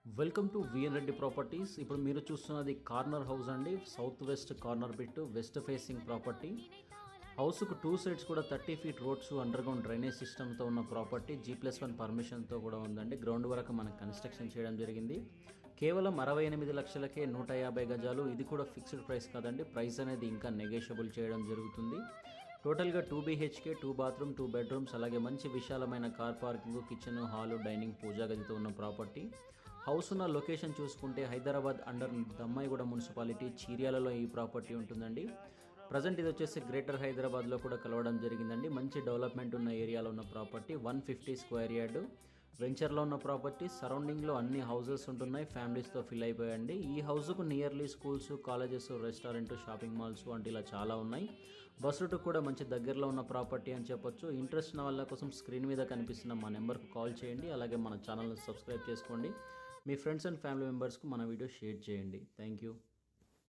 Welcome to VN Reddy properties. ఇప్పుడు మీరు చూస్తున్నది కార్నర్ హౌస్ అండి. South west corner bit, west facing property. హౌస్కు 2 సైడ్స్ కూడా 30 ఫీట్ రోడ్స్, అండర్గ్రౌండ్ డ్రైనేజ్ సిస్టమ్తో ఉన్న ప్రాపర్టీ. G+1 పర్మిషన్తో కూడా ఉందండి. గ్రౌండ్ వరకు మనకు కన్స్ట్రక్షన్ చేయడం జరిగింది. కేవలం 68 లక్షలకే 150 గజాలు. ఇది కూడా ఫిక్స్డ్ ప్రైస్ కాదండి. ప్రైస్ అనేది ఇంకా నెగోషియబుల్ చేయడం జరుగుతుంది. టోటల్గా 2 BHK, 2 బాత్రూమ్, 2 బెడ్రూమ్స్, అలాగే మంచి విశాలమైన car parking, kitchen, hall, dining, పూజా గదితో ఉన్న ప్రాపర్టీ. హౌస్ ఉన్న లొకేషన్ చూసుకుంటే హైదరాబాద్ అండర్ దమ్మాయిగూడ మున్సిపాలిటీ, చీర్యాలలో ఈ ప్రాపర్టీ ఉంటుందండి. ప్రజెంట్ ఇది వచ్చేసి గ్రేటర్ హైదరాబాద్లో కూడా కలవడం జరిగిందండి. మంచి డెవలప్మెంట్ ఉన్న ఏరియాలో ఉన్న ప్రాపర్టీ. 150 స్క్వేర్ యార్డ్ వెంచర్లో ఉన్న ప్రాపర్టీ. సరౌండింగ్లో అన్ని హౌసెస్ ఉంటున్నాయి, ఫ్యామిలీస్తో ఫిల్ అయిపోయండి. ఈ హౌస్కు nearly schools, colleges, restaurant, shopping malls వంటి ఇలా చాలా ఉన్నాయి. బస్ రూట్ కూడా మంచి దగ్గరలో ఉన్న ప్రాపర్టీ అని చెప్పొచ్చు. ఇంట్రెస్ట్ ఉన్న వాళ్ళ కోసం స్క్రీన్ మీద కనిపిస్తున్న మా నెంబర్కు కాల్ చేయండి. అలాగే మన ఛానల్ని సబ్స్క్రైబ్ చేసుకోండి. మీ ఫ్రెండ్స్ అండ్ ఫ్యామిలీ మెంబర్స్కు మన వీడియో షేర్ చేయండి. Thank you.